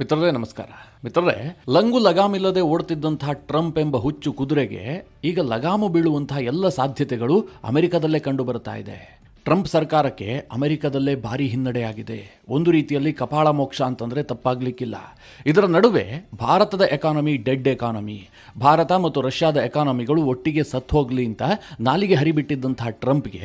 ಮಿತ್ರರೇ ನಮಸ್ಕಾರ. ಮಿತ್ರರೇ, ಲಂಗು ಲಗಾಮಿಲ್ಲದೆ ಓಡ್ತಿದ್ದಂತಹ ಟ್ರಂಪ್ ಎಂಬ ಹುಚ್ಚು ಕುದುರೆಗೆ ಈಗ ಲಗಾಮು ಬೀಳುವಂತಹ ಎಲ್ಲ ಸಾಧ್ಯತೆಗಳು ಅಮೆರಿಕದಲ್ಲೇ ಕಂಡು ಬರ್ತಾ ಇದೆ. ಟ್ರಂಪ್ ಸರ್ಕಾರಕ್ಕೆ ಅಮೆರಿಕದಲ್ಲೇ ಭಾರಿ ಹಿನ್ನಡೆಯಾಗಿದೆ. ಒಂದು ರೀತಿಯಲ್ಲಿ ಕಪಾಳ ಮೋಕ್ಷ ಅಂತಂದರೆ ತಪ್ಪಾಗ್ಲಿಕ್ಕಿಲ್ಲ. ಇದರ ನಡುವೆ ಭಾರತದ ಎಕಾನಮಿ ಡೆಡ್ ಎಕಾನಮಿ, ಭಾರತ ಮತ್ತು ರಷ್ಯಾದ ಎಕಾನಮಿಗಳು ಒಟ್ಟಿಗೆ ಸತ್ತು ಹೋಗಲಿ ಅಂತ ನಾಲಿಗೆ ಹರಿಬಿಟ್ಟಿದ್ದಂತಹ ಟ್ರಂಪ್ಗೆ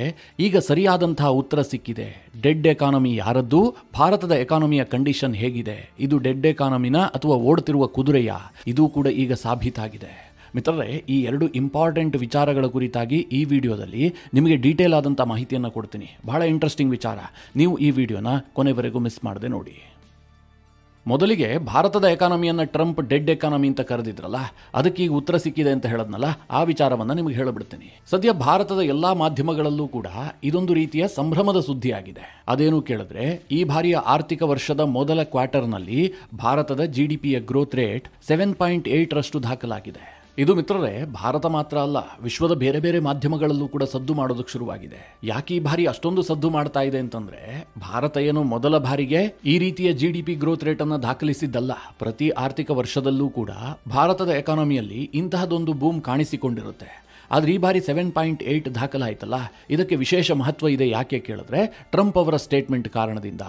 ಈಗ ಸರಿಯಾದಂತಹ ಉತ್ತರ ಸಿಕ್ಕಿದೆ. ಡೆಡ್ ಎಕಾನಮಿ ಯಾರದ್ದು, ಭಾರತದ ಎಕಾನಮಿಯ ಕಂಡೀಷನ್ ಹೇಗಿದೆ, ಇದು ಡೆಡ್ ಎಕಾನಮಿನ ಅಥವಾ ಓಡ್ತಿರುವ ಕುದುರೆಯ, ಇದು ಕೂಡ ಈಗ ಸಾಬೀತಾಗಿದೆ. ಮಿತ್ರರೇ, ಈ ಎರಡು ಇಂಪಾರ್ಟೆಂಟ್ ವಿಚಾರಗಳ ಕುರಿತಾಗಿ ಈ ವಿಡಿಯೋದಲ್ಲಿ ನಿಮಗೆ ಡೀಟೇಲ್ ಆದಂಥ ಮಾಹಿತಿಯನ್ನು ಕೊಡ್ತೀನಿ. ಬಹಳ ಇಂಟ್ರೆಸ್ಟಿಂಗ್ ವಿಚಾರ. ನೀವು ಈ ವಿಡಿಯೋನ ಕೊನೆವರೆಗೂ ಮಿಸ್ ಮಾಡದೆ ನೋಡಿ. ಮೊದಲಿಗೆ ಭಾರತದ ಎಕಾನಮಿಯನ್ನು ಟ್ರಂಪ್ ಡೆಡ್ ಎಕಾನಮಿ ಅಂತ ಕರೆದಿದ್ರಲ್ಲ, ಅದಕ್ಕೆ ಈಗ ಉತ್ತರ ಸಿಕ್ಕಿದೆ ಅಂತ ಹೇಳದ್ನಲ್ಲ, ಆ ವಿಚಾರವನ್ನು ನಿಮಗೆ ಹೇಳಿಬಿಡ್ತೀನಿ. ಸದ್ಯ ಭಾರತದ ಎಲ್ಲ ಮಾಧ್ಯಮಗಳಲ್ಲೂ ಕೂಡ ಇದೊಂದು ರೀತಿಯ ಸಂಭ್ರಮದ ಸುದ್ದಿಯಾಗಿದೆ. ಅದೇನು ಕೇಳಿದ್ರೆ, ಈ ಬಾರಿಯ ಆರ್ಥಿಕ ವರ್ಷದ ಮೊದಲ ಕ್ವಾರ್ಟರ್ನಲ್ಲಿ ಭಾರತದ GDPಯ ಗ್ರೋತ್ ರೇಟ್ 7.8 ದಾಖಲಾಗಿದೆ. ಇದು ಮಿತ್ರರೇ ಭಾರತ ಮಾತ್ರ ಅಲ್ಲ, ವಿಶ್ವದ ಬೇರೆ ಬೇರೆ ಮಾಧ್ಯಮಗಳಲ್ಲೂ ಕೂಡ ಸದ್ದು ಮಾಡೋದಕ್ಕೆ ಶುರುವಾಗಿದೆ. ಯಾಕೆ ಈ ಬಾರಿ ಅಷ್ಟೊಂದು ಸದ್ದು ಮಾಡ್ತಾ ಇದೆ ಅಂತಂದ್ರೆ, ಭಾರತ ಏನು ಮೊದಲ ಬಾರಿಗೆ ಈ ರೀತಿಯ GDP ಗ್ರೋತ್ ರೇಟ್ ಅನ್ನು ದಾಖಲಿಸಿದ್ದಲ್ಲ. ಪ್ರತಿ ಆರ್ಥಿಕ ವರ್ಷದಲ್ಲೂ ಕೂಡ ಭಾರತದ ಎಕಾನಮಿಯಲ್ಲಿ ಇಂತಹದೊಂದು ಬೂಮ್ ಕಾಣಿಸಿಕೊಂಡಿರುತ್ತೆ. ಆದರೆ ಈ ಬಾರಿ 7.8 ದಾಖಲಾಯ್ತಲ್ಲ, ಇದಕ್ಕೆ ವಿಶೇಷ ಮಹತ್ವ ಇದೆ. ಯಾಕೆ ಕೇಳಿದ್ರೆ, ಟ್ರಂಪ್ ಅವರ ಸ್ಟೇಟ್ಮೆಂಟ್ ಕಾರಣದಿಂದ.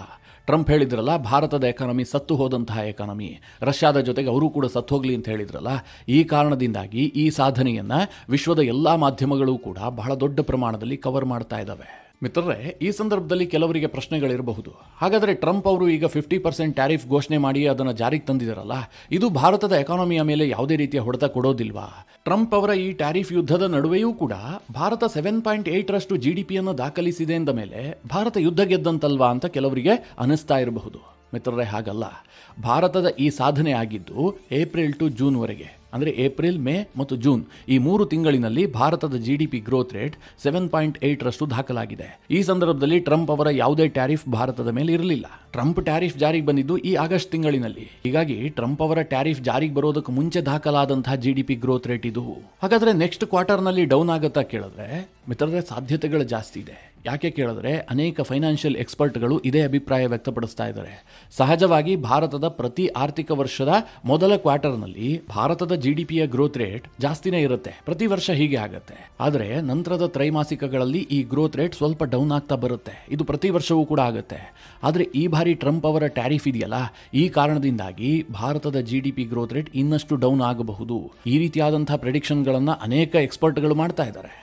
ಟ್ರಂಪ್ ಹೇಳಿದ್ರಲ್ಲ, ಭಾರತದ ಎಕಾನಮಿ ಸತ್ತು ಹೋದಂತಹ ಎಕಾನಮಿ, ರಷ್ಯಾದ ಜೊತೆಗೆ ಅವರು ಕೂಡ ಸತ್ತು ಹೋಗ್ಲಿ ಅಂತ ಹೇಳಿದ್ರಲ್ಲ, ಈ ಕಾರಣದಿಂದಾಗಿ ಈ ಸಾಧನೆಯನ್ನು ವಿಶ್ವದ ಎಲ್ಲ ಮಾಧ್ಯಮಗಳು ಕೂಡ ಬಹಳ ದೊಡ್ಡ ಪ್ರಮಾಣದಲ್ಲಿ ಕವರ್ ಮಾಡ್ತಾ ಇದ್ದಾವೆ. ಮಿತ್ರರೇ, ಈ ಸಂದರ್ಭದಲ್ಲಿ ಕೆಲವರಿಗೆ ಪ್ರಶ್ನೆಗಳಿರಬಹುದು. ಹಾಗಾದರೆ ಟ್ರಂಪ್ ಅವರು ಈಗ 50% ಟ್ಯಾರಿಫ್ ಘೋಷಣೆ ಮಾಡಿ ಅದನ್ನು ಜಾರಿಗೆ ತಂದಿದ್ದಾರಲ್ಲ, ಇದು ಭಾರತದ ಎಕಾನಮಿಯ ಮೇಲೆ ಯಾವುದೇ ರೀತಿಯ ಹೊಡೆತ ಕೊಡೋದಿಲ್ವಾ? ಟ್ರಂಪ್ ಅವರ ಈ ಟ್ಯಾರಿಫ್ ಯುದ್ಧದ ನಡುವೆಯೂ ಕೂಡ ಭಾರತ 7.8 GDPಯನ್ನು ದಾಖಲಿಸಿದೆ ಎಂದ ಮೇಲೆ ಭಾರತ ಯುದ್ಧ ಗೆದ್ದಂತಲ್ವಾ ಅಂತ ಕೆಲವರಿಗೆ ಅನಿಸ್ತಾ ಇರಬಹುದು. ಮಿತ್ರರೇ, ಹಾಗಲ್ಲ. ಭಾರತದ ಈ ಸಾಧನೆ ಆಗಿದ್ದು ಏಪ್ರಿಲ್ ಟು ಜೂನ್ವರೆಗೆ, ಅಂದರೆ ಏಪ್ರಿಲ್, ಮೇ ಮತ್ತು ಜೂನ್ ಈ 3 ತಿಂಗಳಿನಲ್ಲಿ ಭಾರತದ GDP ಗ್ರೋತ್ ರೇಟ್ 7.8 ದಾಖಲಾಗಿದೆ. ಈ ಸಂದರ್ಭದಲ್ಲಿ ಟ್ರಂಪ್ ಅವರ ಯಾವುದೇ ಟ್ಯಾರಿಫ್ ಭಾರತದ ಮೇಲೆ ಇರಲಿಲ್ಲ. ಟ್ರಂಪ್ ಟ್ಯಾರಿಫ್ ಜಾರಿಗೆ ಬಂದಿದ್ದು ಈ ಆಗಸ್ಟ್ ತಿಂಗಳಿನಲ್ಲಿ. ಹೀಗಾಗಿ ಟ್ರಂಪ್ ಅವರ ಟ್ಯಾರಿಫ್ ಜಾರಿಗೆ ಬರೋದಕ್ಕೆ ಮುಂಚೆ ದಾಖಲಾದಂತಹ GDP ಗ್ರೋತ್ ರೇಟ್ ಇದು. ಹಾಗಾದ್ರೆ ನೆಕ್ಸ್ಟ್ ಕ್ವಾರ್ಟರ್ನಲ್ಲಿ ಡೌನ್ ಆಗುತ್ತಾ ಕೇಳಿದ್ರೆ, ಮಿತ್ರರೇ ಸಾಧ್ಯತೆಗಳು ಜಾಸ್ತಿ ಇದೆ. ಯಾಕೆ ಕೇಳಿದ್ರೆ, ಅನೇಕ ಫೈನಾನ್ಷಿಯಲ್ ಎಕ್ಸ್ಪರ್ಟ್ಗಳು ಇದೇ ಅಭಿಪ್ರಾಯ ವ್ಯಕ್ತಪಡಿಸ್ತಾ ಇದ್ದಾರೆ. ಸಹಜವಾಗಿ ಭಾರತದ ಪ್ರತಿ ಆರ್ಥಿಕ ವರ್ಷದ ಮೊದಲ ಕ್ವಾರ್ಟರ್ನಲ್ಲಿ ಭಾರತದ GDPಯ ಗ್ರೋತ್ ರೇಟ್ ಜಾಸ್ತಿನೇ ಇರುತ್ತೆ. ಪ್ರತಿ ವರ್ಷ ಹೀಗೆ ಆಗುತ್ತೆ. ಆದರೆ ನಂತರದ ತ್ರೈಮಾಸಿಕಗಳಲ್ಲಿ ಈ ಗ್ರೋತ್ ರೇಟ್ ಸ್ವಲ್ಪ ಡೌನ್ ಆಗ್ತಾ ಬರುತ್ತೆ. ಇದು ಪ್ರತಿ ವರ್ಷವೂ ಕೂಡ ಆಗುತ್ತೆ. ಆದರೆ ಈ ಬಾರಿ ಟ್ರಂಪ್ ಅವರ ಟ್ಯಾರಿಫ್ ಇದೆಯಲ್ಲ, ಈ ಕಾರಣದಿಂದಾಗಿ ಭಾರತದ GDP ಗ್ರೋತ್ ರೇಟ್ ಇನ್ನಷ್ಟು ಡೌನ್ ಆಗಬಹುದು. ಈ ರೀತಿಯಾದಂತಹ ಪ್ರೆಡಿಕ್ಷನ್ಗಳನ್ನು ಅನೇಕ ಎಕ್ಸ್ಪರ್ಟ್ಗಳು ಮಾಡ್ತಾ ಇದ್ದಾರೆ.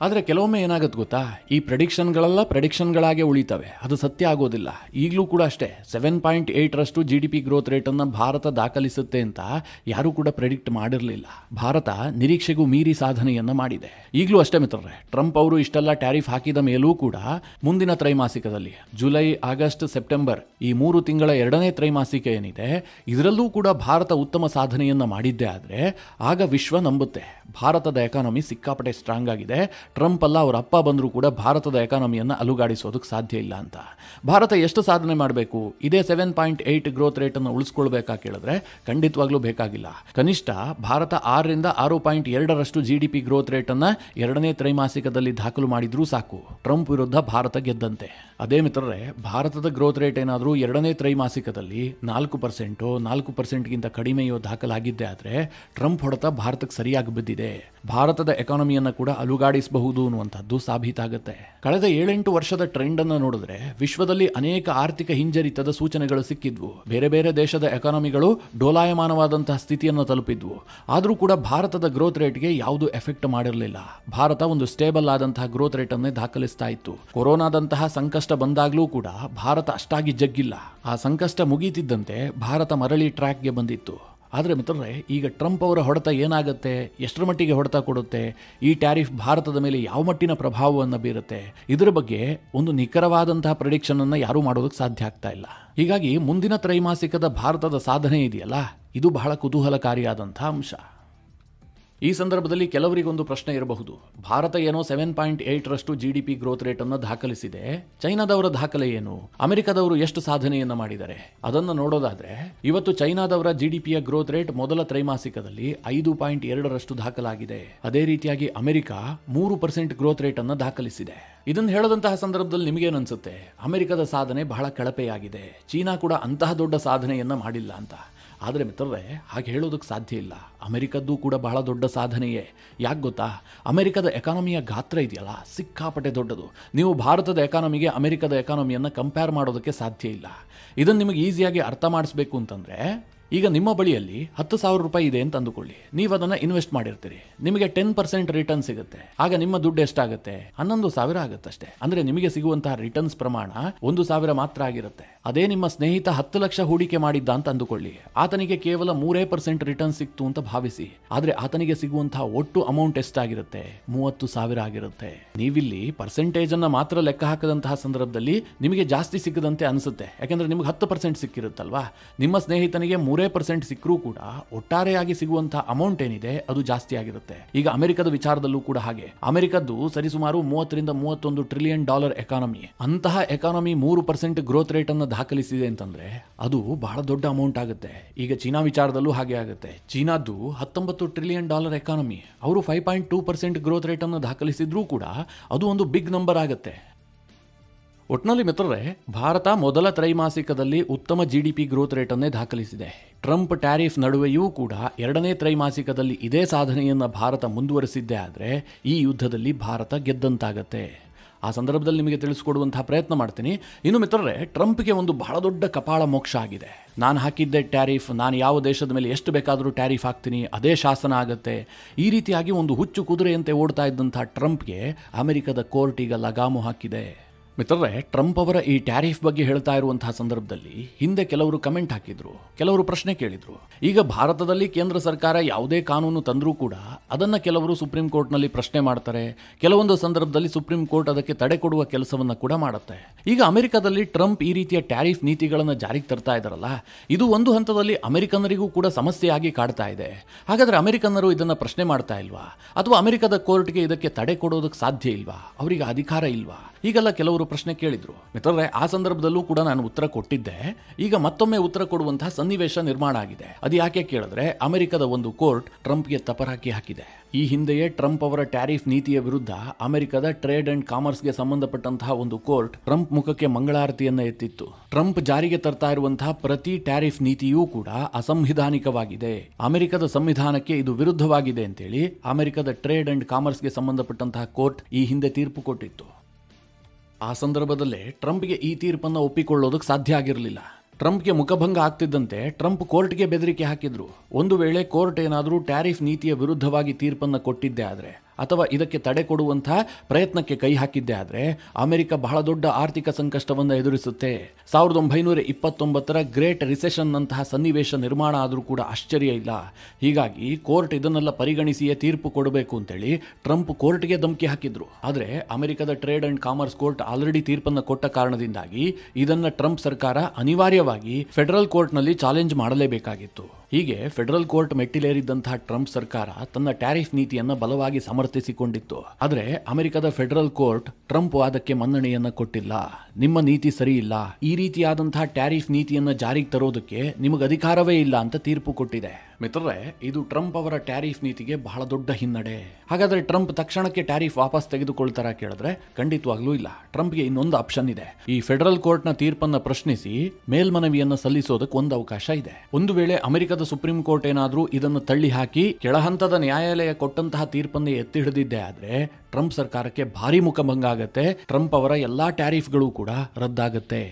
ಆದರೆ ಕೆಲವೊಮ್ಮೆ ಏನಾಗುತ್ತೆ ಗೊತ್ತಾ, ಈ ಪ್ರೆಡಿಕ್ಷನ್ಗಳಾಗೆ ಉಳಿತವೆ, ಅದು ಸತ್ಯ ಆಗೋದಿಲ್ಲ. ಈಗಲೂ ಕೂಡ ಅಷ್ಟೇ, 7.8 GDP ಗ್ರೋತ್ ರೇಟನ್ನು ಭಾರತ ದಾಖಲಿಸುತ್ತೆ ಅಂತ ಯಾರೂ ಕೂಡ ಪ್ರೆಡಿಕ್ಟ್ ಮಾಡಿರಲಿಲ್ಲ. ಭಾರತ ನಿರೀಕ್ಷೆಗೂ ಮೀರಿ ಸಾಧನೆಯನ್ನು ಮಾಡಿದೆ. ಈಗಲೂ ಅಷ್ಟೇ ಮಿತ್ರರೇ, ಟ್ರಂಪ್ ಅವರು ಇಷ್ಟೆಲ್ಲ ಟ್ಯಾರಿಫ್ ಹಾಕಿದ ಮೇಲೂ ಕೂಡ ಮುಂದಿನ ತ್ರೈಮಾಸಿಕದಲ್ಲಿ ಜುಲೈ, ಆಗಸ್ಟ್, ಸೆಪ್ಟೆಂಬರ್ ಈ 3 ತಿಂಗಳ 2ನೇ ತ್ರೈಮಾಸಿಕ ಏನಿದೆ, ಇದರಲ್ಲೂ ಕೂಡ ಭಾರತ ಉತ್ತಮ ಸಾಧನೆಯನ್ನು ಮಾಡಿದ್ದೇ ಆದರೆ ಆಗ ವಿಶ್ವ ನಂಬುತ್ತೆ ಭಾರತದ ಎಕಾನಮಿ ಸಿಕ್ಕಾಪಟ್ಟೆ ಸ್ಟ್ರಾಂಗ್ ಆಗಿದೆ. ಟ್ರಂಪ್ ಅಲ್ಲ, ಅವರ ಅಪ್ಪ ಬಂದರೂ ಕೂಡ ಭಾರತದ ಎಕಾನಮಿಯನ್ನು ಅಲುಗಾಡಿಸೋದಕ್ಕೆ ಸಾಧ್ಯ ಇಲ್ಲ ಅಂತ. ಭಾರತ ಎಷ್ಟು ಸಾಧನೆ ಮಾಡಬೇಕು? ಇದೇ 7.8 ಗ್ರೋತ್ ರೇಟನ್ನು ಉಳಿಸ್ಕೊಳ್ಬೇಕಾ ಕೇಳಿದ್ರೆ ಖಂಡಿತವಾಗ್ಲೂ ಬೇಕಾಗಿಲ್ಲ. ಕನಿಷ್ಠ ಭಾರತ 6ರಿಂದ 6.2 GDP ಗ್ರೋತ್ ರೇಟನ್ನು 2ನೇ ತ್ರೈಮಾಸಿಕದಲ್ಲಿ ದಾಖಲು ಮಾಡಿದ್ರೂ ಸಾಕು, ಟ್ರಂಪ್ ವಿರುದ್ಧ ಭಾರತ ಗೆದ್ದಂತೆ. ಅದೇ ಮಿತ್ರರೇ, ಭಾರತದ ಗ್ರೋತ್ ರೇಟ್ ಏನಾದರೂ 2ನೇ ತ್ರೈಮಾಸಿಕದಲ್ಲಿ 4%ಗಿಂತ ಕಡಿಮೆಯೋ ದಾಖಲಾಗಿದ್ದೇ ಆದರೆ ಟ್ರಂಪ್ ಹೊಡೆತ ಭಾರತಕ್ಕೆ ಸರಿಯಾಗಿ ಬಿದ್ದಿದೆ. ಭಾರತದ ಎಕಾನಮಿಯನ್ನು ಕೂಡ ಅಲುಗಾಡಿಸಬಹುದು ಅನ್ನುವಂಥದ್ದು ಸಾಬೀತಾಗುತ್ತೆ. ಕಳೆದ 7-8 ವರ್ಷದ ಟ್ರೆಂಡ್ ಅನ್ನು ನೋಡಿದ್ರೆ ವಿಶ್ವದಲ್ಲಿ ಅನೇಕ ಆರ್ಥಿಕ ಹಿಂಜರಿತದ ಸೂಚನೆಗಳು ಸಿಕ್ಕಿದ್ವು. ಬೇರೆ ಬೇರೆ ದೇಶದ ಎಕಾನಮಿಗಳು ಡೋಲಾಯಮಾನವಾದಂತಹ ಸ್ಥಿತಿಯನ್ನು ತಲುಪಿದ್ವು. ಆದರೂ ಕೂಡ ಭಾರತದ ಗ್ರೋತ್ ರೇಟ್ಗೆ ಯಾವುದು ಎಫೆಕ್ಟ್ ಮಾಡಿರಲಿಲ್ಲ. ಭಾರತ ಒಂದು ಸ್ಟೇಬಲ್ ಆದಂತಹ ಗ್ರೋತ್ ರೇಟ್ ಅನ್ನೇ ದಾಖಲಿಸ್ತಾ ಇತ್ತು. ಕೊರೋನಾದಂತಹ ಸಂಕಷ್ಟ ಬಂದಾಗಲೂ ಕೂಡ ಭಾರತ ಅಷ್ಟಾಗಿ ಜಗ್ಗಿಲ್ಲ. ಆ ಸಂಕಷ್ಟ ಮುಗೀತಿದ್ದಂತೆ ಭಾರತ ಮರಳಿ ಟ್ರ್ಯಾಕ್ಗೆ ಬಂದಿತ್ತು. ಆದರೆ ಮಿತ್ರರೇ, ಈಗ ಟ್ರಂಪ್ ಅವರ ಹೊಡೆತ ಏನಾಗುತ್ತೆ, ಎಷ್ಟರ ಮಟ್ಟಿಗೆ ಹೊಡೆತ ಕೊಡುತ್ತೆ, ಈ ಟ್ಯಾರಿಫ್ ಭಾರತದ ಮೇಲೆ ಯಾವ ಮಟ್ಟಿನ ಪ್ರಭಾವವನ್ನು ಬೀರುತ್ತೆ, ಇದರ ಬಗ್ಗೆ ಒಂದು ನಿಖರವಾದಂತಹ ಪ್ರೆಡಿಕ್ಷನ್ ಅನ್ನು ಯಾರೂ ಮಾಡೋದಕ್ಕೆ ಸಾಧ್ಯ ಆಗ್ತಾ ಇಲ್ಲ. ಹೀಗಾಗಿ ಮುಂದಿನ ತ್ರೈಮಾಸಿಕದ ಭಾರತದ ಸಾಧನೆ ಇದೆಯಲ್ಲ, ಇದು ಬಹಳ ಕುತೂಹಲಕಾರಿಯಾದಂತಹ ಅಂಶ. ಈ ಸಂದರ್ಭದಲ್ಲಿ ಕೆಲವರಿಗೊಂದು ಪ್ರಶ್ನೆ ಇರಬಹುದು, ಭಾರತ ಏನೋ 7.8 GDP ಗ್ರೋತ್ ರೇಟ್ ಅನ್ನು ದಾಖಲಿಸಿದೆ, ಚೈನಾದವರ ದಾಖಲೆ ಏನು, ಅಮೆರಿಕದವರು ಎಷ್ಟು ಸಾಧನೆಯನ್ನ ಮಾಡಿದ್ದಾರೆ ಅದನ್ನು ನೋಡೋದಾದ್ರೆ ಇವತ್ತು ಚೈನಾದವರ GDPಯ ಗ್ರೋತ್ ರೇಟ್ ಮೊದಲ ತ್ರೈಮಾಸಿಕದಲ್ಲಿ 5.2 ದಾಖಲಾಗಿದೆ. ಅದೇ ರೀತಿಯಾಗಿ ಅಮೆರಿಕ 3% ಗ್ರೋತ್ ರೇಟ್ ಅನ್ನು ದಾಖಲಿಸಿದೆ. ಇದನ್ನು ಹೇಳದಂತಹ ಸಂದರ್ಭದಲ್ಲಿ ನಿಮಗೇನನ್ಸುತ್ತೆ, ಅಮೆರಿಕದ ಸಾಧನೆ ಬಹಳ ಕಳಪೆಯಾಗಿದೆ, ಚೀನಾ ಕೂಡ ಅಂತಹ ದೊಡ್ಡ ಸಾಧನೆಯನ್ನ ಮಾಡಿಲ್ಲ ಅಂತ. ಆದರೆ ಮಿತ್ರರೇ, ಹಾಗೆ ಹೇಳೋದಕ್ಕೆ ಸಾಧ್ಯ ಇಲ್ಲ. ಅಮೆರಿಕದ್ದು ಕೂಡ ಬಹಳ ದೊಡ್ಡ ಸಾಧನೆಯೇ. ಯಾಕೆ ಗೊತ್ತಾ, ಅಮೆರಿಕದ ಎಕಾನಮಿಯ ಗಾತ್ರ ಇದೆಯಲ್ಲ, ಸಿಕ್ಕಾಪಟ್ಟೆ ದೊಡ್ಡದು. ನೀವು ಭಾರತದ ಎಕಾನಮಿಗೆ ಅಮೆರಿಕದ ಎಕಾನಮಿಯನ್ನು ಕಂಪೇರ್ ಮಾಡೋದಕ್ಕೆ ಸಾಧ್ಯ ಇಲ್ಲ. ಇದನ್ನು ನಿಮಗೆ ಈಸಿಯಾಗಿ ಅರ್ಥ ಮಾಡಿಸ್ಬೇಕು ಅಂತಂದರೆ, ಈಗ ನಿಮ್ಮ ಬಳಿಯಲ್ಲಿ 10,000 ರೂಪಾಯಿ ಇದೆ ಅಂತ ಅಂದುಕೊಳ್ಳಿ. ನೀವು ಅದನ್ನು ಇನ್ವೆಸ್ಟ್ ಮಾಡಿರ್ತೀರಿ, ನಿಮಗೆ 10% ರಿಟರ್ನ್ ಸಿಗುತ್ತೆ. ಆಗ ನಿಮ್ಮ ದುಡ್ಡು ಎಷ್ಟಾಗುತ್ತೆ? 11,000 ಆಗುತ್ತಷ್ಟೇ. ಅಂದ್ರೆ ನಿಮಗೆ ಸಿಗುವಂತಹ ರಿಟರ್ನ್ಸ್ ಪ್ರಮಾಣ 1,000 ಮಾತ್ರ ಆಗಿರುತ್ತೆ. ಅದೇ ನಿಮ್ಮ ಸ್ನೇಹಿತ 10 ಲಕ್ಷ ಹೂಡಿಕೆ ಮಾಡಿದ್ದ ಅಂತ ಅಂದುಕೊಳ್ಳಿ, ಆತನಿಗೆ ಕೇವಲ 3% ರಿಟರ್ನ್ ಸಿಕ್ತು ಅಂತ ಭಾವಿಸಿ. ಆದ್ರೆ ಆತನಿಗೆ ಸಿಗುವಂತಹ ಒಟ್ಟು ಅಮೌಂಟ್ ಎಷ್ಟಾಗಿರುತ್ತೆ? 30,000 ಆಗಿರುತ್ತೆ. ನೀವಿಲ್ಲಿ ಪರ್ಸೆಂಟೇಜ್ ಅನ್ನ ಮಾತ್ರ ಲೆಕ್ಕ ಹಾಕದಂತಹ ಸಂದರ್ಭದಲ್ಲಿ ನಿಮಗೆ ಜಾಸ್ತಿ ಸಿಕ್ಕದಂತೆ ಅನಿಸುತ್ತೆ, ಯಾಕಂದ್ರೆ ನಿಮಗೆ 10% ಸಿಕ್ಕಿರುತ್ತಲ್ವಾ. ನಿಮ್ಮ ಸ್ನೇಹಿತನಿಗೆ 3% ಸಿಕ್ಕರೂ ಕೂಡ ಒಟ್ಟಾರೆಯಾಗಿ ಸಿಗುವಂತಹ ಅಮೌಂಟ್ ಏನಿದೆ ಅದು ಜಾಸ್ತಿ ಆಗಿರುತ್ತೆ. ಈಗ ಅಮೆರಿಕದ ವಿಚಾರದಲ್ಲೂ ಕೂಡ ಹಾಗೆ. ಅಮೆರಿಕದ್ದು ಸರಿಸುಮಾರು 30 ರಿಂದ 31 ಟ್ರಿಲಿಯನ್ ಡಾಲರ್ ಎಕಾನಮಿ. ಅಂತಹ ಎಕಾನಮಿ 3% ಗ್ರೋತ್ ರೇಟ್ ಅನ್ನು ದಾಖಲಿಸಿದೆ ಅಂತಂದ್ರೆ ಅದು ಬಹಳ ದೊಡ್ಡ ಅಮೌಂಟ್ ಆಗುತ್ತೆ. ಈಗ ಚೀನಾ ವಿಚಾರದಲ್ಲೂ ಹಾಗೆ ಆಗುತ್ತೆ. ಚೀನಾದ್ದು 19 ಟ್ರಿಲಿಯನ್ ಡಾಲರ್ ಎಕಾನಮಿ, ಅವರು 5.2% ಗ್ರೋತ್ ರೇಟ್ ಅನ್ನು ದಾಖಲಿಸಿದ್ರೂ ಕೂಡ ಅದು ಒಂದು ಬಿಗ್ ನಂಬರ್ ಆಗುತ್ತೆ. ಒಟ್ನಲ್ಲಿ ಮಿತ್ರರೇ, ಭಾರತ ಮೊದಲ ತ್ರೈಮಾಸಿಕದಲ್ಲಿ ಉತ್ತಮ GDP ಗ್ರೋತ್ ರೇಟ್ ಅನ್ನೇ ದಾಖಲಿಸಿದೆ. ಟ್ರಂಪ್ ಟ್ಯಾರಿಫ್ ನಡುವೆಯೂ ಕೂಡ ಎರಡನೇ ತ್ರೈಮಾಸಿಕದಲ್ಲಿ ಇದೇ ಸಾಧನೆಯನ್ನು ಭಾರತ ಮುಂದುವರಿಸಿದ್ದೇ ಆದರೆ ಈ ಯುದ್ಧದಲ್ಲಿ ಭಾರತ ಗೆದ್ದಂತಾಗತ್ತೆ. ಆ ಸಂದರ್ಭದಲ್ಲಿ ನಿಮಗೆ ತಿಳಿಸಿಕೊಡುವಂತಹ ಪ್ರಯತ್ನ ಮಾಡ್ತೀನಿ. ಇನ್ನು ಮಿತ್ರರೇ, ಟ್ರಂಪ್ಗೆ ಒಂದು ಬಹಳ ದೊಡ್ಡ ಕಪಾಳ ಮೋಕ್ಷ ಆಗಿದೆ. ನಾನು ಹಾಕಿದ್ದೆ ಟ್ಯಾರಿಫ್, ನಾನು ಯಾವ ದೇಶದ ಮೇಲೆ ಎಷ್ಟು ಬೇಕಾದರೂ ಟ್ಯಾರಿಫ್ ಹಾಕ್ತೀನಿ, ಅದೇ ಶಾಸನ ಆಗುತ್ತೆ. ಈ ರೀತಿಯಾಗಿ ಒಂದು ಹುಚ್ಚು ಕುದುರೆಯಂತೆ ಓಡ್ತಾ ಇದ್ದಂತಹ ಟ್ರಂಪ್ಗೆ ಅಮೆರಿಕದ ಕೋರ್ಟ್ ಈಗ ಲಗಾಮು ಹಾಕಿದೆ. ಮಿತ್ರರೇ, ಟ್ರಂಪ್ ಅವರ ಈ ಟ್ಯಾರಿಫ್ ಬಗ್ಗೆ ಹೇಳ್ತಾ ಇರುವಂತಹ ಸಂದರ್ಭದಲ್ಲಿ ಹಿಂದೆ ಕೆಲವರು ಕಮೆಂಟ್ ಹಾಕಿದ್ರು, ಕೆಲವರು ಪ್ರಶ್ನೆ ಕೇಳಿದ್ರು. ಈಗ ಭಾರತದಲ್ಲಿ ಕೇಂದ್ರ ಸರ್ಕಾರ ಯಾವುದೇ ಕಾನೂನು ತಂದರೂ ಕೂಡ ಅದನ್ನ ಕೆಲವರು ಸುಪ್ರೀಂ ಕೋರ್ಟ್ನಲ್ಲಿ ಪ್ರಶ್ನೆ ಮಾಡ್ತಾರೆ. ಕೆಲವೊಂದು ಸಂದರ್ಭದಲ್ಲಿ ಸುಪ್ರೀಂ ಕೋರ್ಟ್ ಅದಕ್ಕೆ ತಡೆ ಕೊಡುವ ಕೆಲಸವನ್ನ ಕೂಡ ಮಾಡುತ್ತೆ. ಈಗ ಅಮೆರಿಕದಲ್ಲಿ ಟ್ರಂಪ್ ಈ ರೀತಿಯ ಟ್ಯಾರಿಫ್ ನೀತಿಗಳನ್ನು ಜಾರಿಗೆ ತರ್ತಾ ಇದ್ದಾರಲ್ಲ, ಇದು ಒಂದು ಹಂತದಲ್ಲಿ ಅಮೆರಿಕನ್ನರಿಗೂ ಕೂಡ ಸಮಸ್ಯೆಯಾಗಿ ಕಾಡ್ತಾ ಇದೆ. ಹಾಗಾದ್ರೆ ಅಮೆರಿಕನ್ನರು ಇದನ್ನ ಪ್ರಶ್ನೆ ಮಾಡ್ತಾ ಇಲ್ವಾ? ಅಥವಾ ಅಮೆರಿಕದ ಕೋರ್ಟ್ಗೆ ಇದಕ್ಕೆ ತಡೆ ಕೊಡೋದಕ್ಕೆ ಸಾಧ್ಯ ಇಲ್ವಾ? ಅವರಿಗೆ ಅಧಿಕಾರ ಇಲ್ವಾ? ಹೀಗೆಲ್ಲ ಕೆಲವರು ಪ್ರಶ್ನೆ ಕೇಳಿದ್ರು. ಮಿತ್ರರೇ, ಆ ಸಂದರ್ಭದಲ್ಲೂ ಕೂಡ ನಾನು ಉತ್ತರ ಕೊಟ್ಟಿದ್ದೆ. ಈಗ ಮತ್ತೊಮ್ಮೆ ಉತ್ತರ ಕೊಡುವಂತಹ ಸನ್ನಿವೇಶ ನಿರ್ಮಾಣ ಆಗಿದೆ. ಅದು ಯಾಕೆ ಕೇಳಿದ್ರೆ, ಅಮೆರಿಕದ ಒಂದು ಕೋರ್ಟ್ ಟ್ರಂಪ್ಗೆ ತಪರಾಕಿ ಹಾಕಿದೆ. ಈ ಹಿಂದೆಯೇ ಟ್ರಂಪ್ ಅವರ ಟ್ಯಾರಿಫ್ ನೀತಿಯ ವಿರುದ್ಧ ಅಮೆರಿಕದ ಟ್ರೇಡ್ ಅಂಡ್ ಕಾಮರ್ಸ್ಗೆ ಸಂಬಂಧಪಟ್ಟಂತಹ ಒಂದು ಕೋರ್ಟ್ ಟ್ರಂಪ್ ಮುಖಕ್ಕೆ ಮಂಗಳಾರತಿಯನ್ನ ಎತ್ತಿತ್ತು. ಟ್ರಂಪ್ ಜಾರಿಗೆ ತರ್ತಾ ಇರುವಂತಹ ಪ್ರತಿ ಟ್ಯಾರಿಫ್ ನೀತಿಯೂ ಕೂಡ ಅಸಂವಿಧಾನಿಕವಾಗಿದೆ, ಅಮೆರಿಕದ ಸಂವಿಧಾನಕ್ಕೆ ಇದು ವಿರುದ್ಧವಾಗಿದೆ ಅಂತೇಳಿ ಅಮೆರಿಕದ ಟ್ರೇಡ್ ಅಂಡ್ ಕಾಮರ್ಸ್ಗೆ ಸಂಬಂಧಪಟ್ಟಂತಹ ಕೋರ್ಟ್ ಈ ಹಿಂದೆ ತೀರ್ಪು ಕೊಟ್ಟಿತ್ತು. ಆ ಸಂದರ್ಭದಲ್ಲೇ ಟ್ರಂಪ್ಗೆ ಈ ತೀರ್ಪನ್ನು ಒಪ್ಪಿಕೊಳ್ಳೋದಕ್ಕೆ ಸಾಧ್ಯ ಆಗಿರಲಿಲ್ಲ. ಟ್ರಂಪ್ಗೆ ಮುಖಭಂಗ ಆಗ್ತಿದ್ದಂತೆ ಟ್ರಂಪ್ ಕೋರ್ಟ್ಗೆ ಬೆದರಿಕೆ ಹಾಕಿದ್ರು. ಒಂದು ವೇಳೆ ಕೋರ್ಟ್ ಏನಾದರೂ ಟ್ಯಾರಿಫ್ ನೀತಿಯ ವಿರುದ್ಧವಾಗಿ ತೀರ್ಪನ್ನು ಕೊಟ್ಟಿದ್ದೆ ಆದರೆ, ಅಥವಾ ಇದಕ್ಕೆ ತಡೆ ಕೊಡುವಂತಹ ಪ್ರಯತ್ನಕ್ಕೆ ಕೈ ಹಾಕಿದ್ದೆ ಆದರೆ ಅಮೆರಿಕ ಬಹಳ ದೊಡ್ಡ ಆರ್ಥಿಕ ಸಂಕಷ್ಟವನ್ನು ಎದುರಿಸುತ್ತೆ. 1929ರ ಗ್ರೇಟ್ ರಿಸೆಷನ್ ನಂತಹ ಸನ್ನಿವೇಶ ನಿರ್ಮಾಣ ಆದರೂ ಕೂಡ ಆಶ್ಚರ್ಯ ಇಲ್ಲ. ಹೀಗಾಗಿ ಕೋರ್ಟ್ ಇದನ್ನೆಲ್ಲ ಪರಿಗಣಿಸಿಯೇ ತೀರ್ಪು ಕೊಡಬೇಕು ಅಂತೇಳಿ ಟ್ರಂಪ್ ಕೋರ್ಟ್ಗೆ ಧಮಕಿ ಹಾಕಿದ್ರು. ಆದರೆ ಅಮೆರಿಕದ trade and commerce court already ತೀರ್ಪನ್ನು ಕೊಟ್ಟ ಕಾರಣದಿಂದಾಗಿ ಇದನ್ನ ಟ್ರಂಪ್ ಸರ್ಕಾರ ಅನಿವಾರ್ಯವಾಗಿ ಫೆಡರಲ್ ಕೋರ್ಟ್ನಲ್ಲಿ ಚಾಲೆಂಜ್ ಮಾಡಲೇಬೇಕಾಗಿತ್ತು. ಹೀಗೆ ಫೆಡರಲ್ ಕೋರ್ಟ್ ಮೆಟ್ಟಿಲೇರಿದ್ದಂತಹ ಟ್ರಂಪ್ ಸರ್ಕಾರ ತನ್ನ ಟ್ಯಾರಿಫ್ ನೀತಿಯನ್ನು ಬಲವಾಗಿ ಸಮರ್ಥಿಸಿಕೊಂಡಿತ್ತು. ಆದರೆ ಅಮೆರಿಕದ ಫೆಡರಲ್ ಕೋರ್ಟ್ ಟ್ರಂಪ್ ವಾದಕ್ಕೆ ಮನ್ನಣೆಯನ್ನ ಕೊಟ್ಟಿಲ್ಲ. ನಿಮ್ಮ ನೀತಿ ಸರಿ ಇಲ್ಲ, ಈ ರೀತಿಯಾದಂತಹ ಟ್ಯಾರಿಫ್ ನೀತಿಯನ್ನ ಜಾರಿಗೆ ತರೋದಕ್ಕೆ ನಿಮಗೆ ಅಧಿಕಾರವೇ ಇಲ್ಲ ಅಂತ ತೀರ್ಪು ಕೊಟ್ಟಿದೆ. ಮಿತ್ರರೇ, ಇದು ಟ್ರಂಪ್ ಅವರ ಟ್ಯಾರಿಫ್ ನೀತಿಗೆ ಬಹಳ ದೊಡ್ಡ ಹಿನ್ನಡೆ. ಹಾಗಾದ್ರೆ ಟ್ರಂಪ್ ತಕ್ಷಣಕ್ಕೆ ಟ್ಯಾರಿಫ್ ವಾಪಸ್ ತೆಗೆದುಕೊಳ್ತಾರ ಕೇಳಿದ್ರೆ ಖಂಡಿತವಾಗ್ಲೂ ಇಲ್ಲ. ಟ್ರಂಪ್ಗೆ ಇನ್ನೊಂದು ಆಪ್ಷನ್ ಇದೆ. ಈ ಫೆಡರಲ್ ಕೋರ್ಟ್ನ ತೀರ್ಪನ್ನ ಪ್ರಶ್ನಿಸಿ ಮೇಲ್ಮನವಿಯನ್ನ ಸಲ್ಲಿಸೋದಕ್ಕೆ ಒಂದು ಅವಕಾಶ ಇದೆ. ಒಂದು ವೇಳೆ ಅಮೆರಿಕದ ಸುಪ್ರೀಂ ಕೋರ್ಟ್ ಏನಾದ್ರೂ ಇದನ್ನು ತಳ್ಳಿ ಹಾಕಿ ಕೆಳಹಂತದ ನ್ಯಾಯಾಲಯ ಕೊಟ್ಟಂತಹ ತೀರ್ಪನ್ನೇ ಎತ್ತಿ ಹಿಡಿದಿದ್ದೆ ಆದ್ರೆ ಟ್ರಂಪ್ ಸರ್ಕಾರಕ್ಕೆ ಭಾರಿ ಮುಖಭಂಗ ಆಗತ್ತೆ. ಟ್ರಂಪ್ ಅವರ ಎಲ್ಲಾ ಟ್ಯಾರಿಫ್ಗಳು ಕೂಡ ರದ್ದಾಗತ್ತೆ.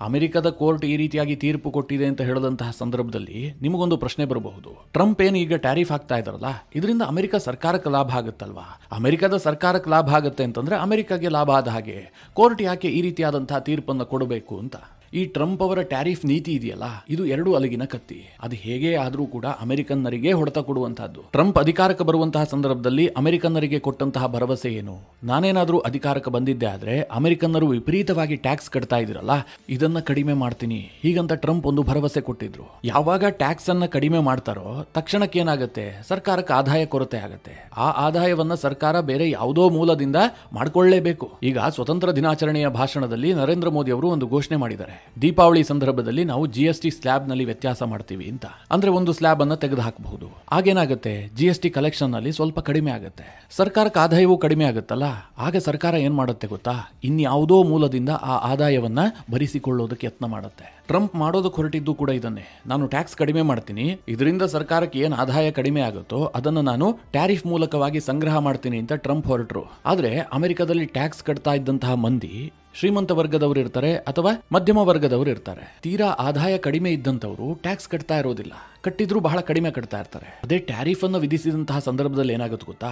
ಅಮೆರಿಕದ ಕೋರ್ಟ್ ಈ ರೀತಿಯಾಗಿ ತೀರ್ಪು ಕೊಟ್ಟಿದೆ ಅಂತ ಹೇಳಿದಂತಹ ಸಂದರ್ಭದಲ್ಲಿ ನಿಮಗೊಂದು ಪ್ರಶ್ನೆ ಬರಬಹುದು. ಟ್ರಂಪ್ ಏನು ಈಗ ಟ್ಯಾರಿಫ್ ಹಾಕ್ತಾ ಇದಾರಲ್ಲ, ಇದರಿಂದ ಅಮೆರಿಕ ಸರ್ಕಾರಕ್ಕೆ ಲಾಭ ಆಗುತ್ತಲ್ವಾ? ಅಮೆರಿಕದ ಸರ್ಕಾರಕ್ಕೆ ಲಾಭ ಆಗುತ್ತೆ ಅಂತಂದ್ರೆ ಅಮೆರಿಕಾಗೆ ಲಾಭ ಆದ ಹಾಗೆ ಕೋರ್ಟ್ ಯಾಕೆ ಈ ರೀತಿಯಾದಂತಹ ತೀರ್ಪನ್ನು ಕೊಡಬೇಕು ಅಂತ. ಈ ಟ್ರಂಪ್ ಅವರ ಟ್ಯಾರಿಫ್ ನೀತಿ ಇದೆಯಲ್ಲ, ಇದು ಎರಡು ಅಲಗಿನ ಕತ್ತಿ. ಅದು ಹೇಗೆ ಆದ್ರೂ ಕೂಡ ಅಮೆರಿಕನ್ನರಿಗೆ ಹೊಡೆತ ಕೊಡುವಂತಹದ್ದು. ಟ್ರಂಪ್ ಅಧಿಕಾರಕ್ಕೆ ಬರುವಂತಹ ಸಂದರ್ಭದಲ್ಲಿ ಅಮೆರಿಕನ್ನರಿಗೆ ಕೊಟ್ಟಂತಹ ಭರವಸೆ ಏನು? ನಾನೇನಾದ್ರೂ ಅಧಿಕಾರಕ್ಕೆ ಬಂದಿದ್ದೆ ಆದ್ರೆ ಅಮೆರಿಕನ್ನರು ವಿಪರೀತವಾಗಿ ಟ್ಯಾಕ್ಸ್ ಕಟ್ತಾ ಇದ್ರಲ್ಲ, ಇದನ್ನ ಕಡಿಮೆ ಮಾಡ್ತೀನಿ ಹೀಗಂತ ಟ್ರಂಪ್ ಒಂದು ಭರವಸೆ ಕೊಟ್ಟಿದ್ರು. ಯಾವಾಗ ಟ್ಯಾಕ್ಸ್ ಅನ್ನ ಕಡಿಮೆ ಮಾಡ್ತಾರೋ ತಕ್ಷಣಕ್ಕೆ ಏನಾಗುತ್ತೆ? ಸರ್ಕಾರಕ್ಕೆ ಆದಾಯ ಕೊರತೆ ಆಗುತ್ತೆ. ಆ ಆದಾಯವನ್ನ ಸರ್ಕಾರ ಬೇರೆ ಯಾವುದೋ ಮೂಲದಿಂದ ಮಾಡ್ಕೊಳ್ಳೇಬೇಕು. ಈಗ ಸ್ವತಂತ್ರ ದಿನಾಚರಣೆಯ ಭಾಷಣದಲ್ಲಿ ನರೇಂದ್ರ ಮೋದಿ ಅವರು ಒಂದು ಘೋಷಣೆ ಮಾಡಿದ್ದಾರೆ. ದೀಪಾವಳಿ ಸಂದರ್ಭದಲ್ಲಿ ನಾವು GST ಸ್ಲ್ಯಾಬ್ ನಲ್ಲಿ ವ್ಯತ್ಯಾಸ ಮಾಡ್ತೀವಿ ಅಂತ. ಅಂದ್ರೆ ಒಂದು ಸ್ಲ್ಯಾಬ್ ಅನ್ನ ತೆಗೆದು ಹಾಕಬಹುದು. ಆಗೇನಾಗುತ್ತೆ? GST ಕಲೆಕ್ಷನ್ ನಲ್ಲಿ ಸ್ವಲ್ಪ ಕಡಿಮೆ ಆಗುತ್ತೆ, ಸರ್ಕಾರಕ್ಕೆ ಆದಾಯವೂ ಕಡಿಮೆ ಆಗುತ್ತಲ್ಲ. ಆಗ ಸರ್ಕಾರ ಏನ್ ಮಾಡುತ್ತೆ ಗೊತ್ತಾ? ಇನ್ಯಾವುದೋ ಮೂಲದಿಂದ ಆ ಆದಾಯವನ್ನ ಭರಿಸಿಕೊಳ್ಳೋದಕ್ಕೆ ಯತ್ನ ಮಾಡುತ್ತೆ. ಟ್ರಂಪ್ ಮಾಡೋದಕ್ಕೆ ಹೊರಟಿದ್ದು ಕೂಡ ಇದನ್ನೇ. ನಾನು ಟ್ಯಾಕ್ಸ್ ಕಡಿಮೆ ಮಾಡ್ತೀನಿ, ಇದರಿಂದ ಸರ್ಕಾರಕ್ಕೆ ಏನು ಆದಾಯ ಕಡಿಮೆ ಆಗುತ್ತೋ ಅದನ್ನು ನಾನು ಟ್ಯಾರಿಫ್ ಮೂಲಕವಾಗಿ ಸಂಗ್ರಹ ಮಾಡ್ತೀನಿ ಅಂತ ಟ್ರಂಪ್ ಹೊರಟರು. ಆದ್ರೆ ಅಮೆರಿಕದಲ್ಲಿ ಟ್ಯಾಕ್ಸ್ ಕಟ್ತಾ ಇದ್ದಂತಹ ಮಂದಿ ಶ್ರೀಮಂತ ವರ್ಗದವರು ಇರ್ತಾರೆ ಅಥವಾ ಮಧ್ಯಮ ವರ್ಗದವರು ಇರ್ತಾರೆ. ತೀರಾ ಆದಾಯ ಕಡಿಮೆ ಇದ್ದಂಥವರು ಟ್ಯಾಕ್ಸ್ ಕಟ್ತಾ ಇರೋದಿಲ್ಲ, ಕಟ್ಟಿದ್ರೂ ಬಹಳ ಕಡಿಮೆ ಕಟ್ತಾ ಇರ್ತಾರೆ. ಅದೇ ಟ್ಯಾರಿಫ್ ಅನ್ನು ವಿಧಿಸಿದಂತಹ ಸಂದರ್ಭದಲ್ಲಿ ಏನಾಗುತ್ತೆ ಗೊತ್ತಾ?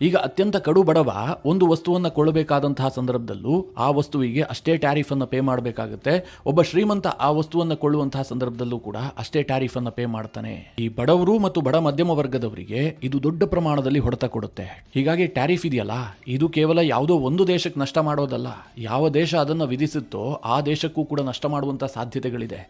ಈಗ ಅತ್ಯಂತ ಕಡು ಬಡವ ಒಂದು ವಸ್ತುವನ್ನ ಕೊಳ್ಳಬೇಕಾದಂತಹ ಸಂದರ್ಭದಲ್ಲೂ ಆ ವಸ್ತುವಿಗೆ ಅಷ್ಟೇ ಟ್ಯಾರಿಫ್ ಅನ್ನು ಪೇ ಮಾಡಬೇಕಾಗುತ್ತೆ. ಒಬ್ಬ ಶ್ರೀಮಂತ ಆ ವಸ್ತುವನ್ನ ಕೊಳ್ಳುವಂತಹ ಸಂದರ್ಭದಲ್ಲೂ ಕೂಡ ಅಷ್ಟೇ ಟ್ಯಾರಿಫ್ ಅನ್ನು ಪೇ ಮಾಡ್ತಾನೆ. ಈ ಬಡವರು ಮತ್ತು ಬಡ ಮಧ್ಯಮ ವರ್ಗದವರಿಗೆ ಇದು ದೊಡ್ಡ ಪ್ರಮಾಣದಲ್ಲಿ ಹೊಡೆತ ಕೊಡುತ್ತೆ. ಹೀಗಾಗಿ ಟ್ಯಾರಿಫ್ ಇದೆಯಲ್ಲ, ಇದು ಕೇವಲ ಯಾವುದೋ ಒಂದು ದೇಶಕ್ಕೆ ನಷ್ಟ ಮಾಡೋದಲ್ಲ. ಯಾವ ದೇಶ ಅದನ್ನು ವಿಧಿಸುತ್ತೋ ಆ ದೇಶಕ್ಕೂ ಕೂಡ ನಷ್ಟ ಮಾಡುವಂತಹ ಸಾಧ್ಯತೆಗಳಿದೆ.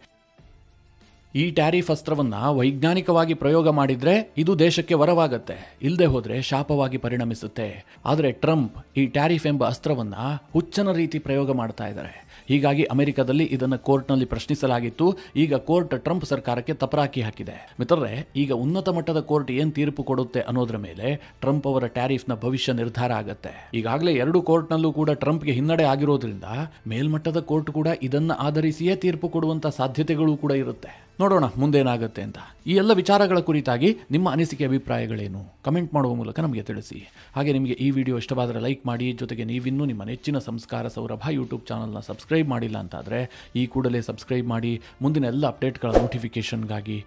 ಈ ಟ್ಯಾರಿಫ್ ಅಸ್ತ್ರವನ್ನ ವೈಜ್ಞಾನಿಕವಾಗಿ ಪ್ರಯೋಗ ಮಾಡಿದ್ರೆ ಇದು ದೇಶಕ್ಕೆ ವರವಾಗತ್ತೆ, ಇಲ್ಲದೆ ಹೋದ್ರೆ ಶಾಪವಾಗಿ ಪರಿಣಮಿಸುತ್ತೆ. ಆದರೆ ಟ್ರಂಪ್ ಈ ಟ್ಯಾರಿಫ್ ಎಂಬ ಅಸ್ತ್ರವನ್ನ ಹುಚ್ಚನ ರೀತಿ ಪ್ರಯೋಗ ಮಾಡ್ತಾ ಇದ್ದಾರೆ. ಹೀಗಾಗಿ ಅಮೆರಿಕದಲ್ಲಿ ಇದನ್ನು ಕೋರ್ಟ್ನಲ್ಲಿ ಪ್ರಶ್ನಿಸಲಾಗಿತ್ತು. ಈಗ ಕೋರ್ಟ್ ಟ್ರಂಪ್ ಸರ್ಕಾರಕ್ಕೆ ತಪರಾಕಿ ಹಾಕಿದೆ. ಮಿತ್ರರೇ, ಈಗ ಉನ್ನತ ಮಟ್ಟದ ಕೋರ್ಟ್ ಏನ್ ತೀರ್ಪು ಕೊಡುತ್ತೆ ಅನ್ನೋದ್ರ ಮೇಲೆ ಟ್ರಂಪ್ ಅವರ ಟ್ಯಾರಿಫ್ನ ಭವಿಷ್ಯ ನಿರ್ಧಾರ ಆಗತ್ತೆ. ಈಗಾಗಲೇ 2 ಕೋರ್ಟ್ನಲ್ಲೂ ಕೂಡ ಟ್ರಂಪ್ಗೆ ಹಿನ್ನಡೆ ಆಗಿರೋದ್ರಿಂದ ಮೇಲ್ಮಟ್ಟದ ಕೋರ್ಟ್ ಕೂಡ ಇದನ್ನ ಆಧರಿಸಿಯೇ ತೀರ್ಪು ಕೊಡುವಂತ ಸಾಧ್ಯತೆಗಳು ಕೂಡ ಇರುತ್ತೆ. ನೋಡೋಣ ಮುಂದೇನಾಗುತ್ತೆ ಅಂತ. ಈ ಎಲ್ಲ ವಿಚಾರಗಳ ಕುರಿತಾಗಿ ನಿಮ್ಮ ಅನಿಸಿಕೆ ಅಭಿಪ್ರಾಯಗಳೇನು? ಕಮೆಂಟ್ ಮಾಡುವ ಮೂಲಕ ನಮಗೆ ತಿಳಿಸಿ. ಹಾಗೆ ನಿಮಗೆ ಈ ವಿಡಿಯೋ ಇಷ್ಟವಾದರೆ ಲೈಕ್ ಮಾಡಿ. ಜೊತೆಗೆ ನೀವಿನ್ನೂ ನಿಮ್ಮ ನೆಚ್ಚಿನ ಸಂಸ್ಕಾರ ಸೌರಭ ಯೂಟ್ಯೂಬ್ ಚಾನಲ್ನ ಸಬ್ಸ್ಕ್ರೈಬ್ ಮಾಡಿಲ್ಲ ಅಂತಾದರೆ ಈ ಕೂಡಲೇ ಸಬ್ಸ್ಕ್ರೈಬ್ ಮಾಡಿ. ಮುಂದಿನ ಎಲ್ಲ ಅಪ್ಡೇಟ್ಗಳ ನೋಟಿಫಿಕೇಷನ್ಗಾಗಿ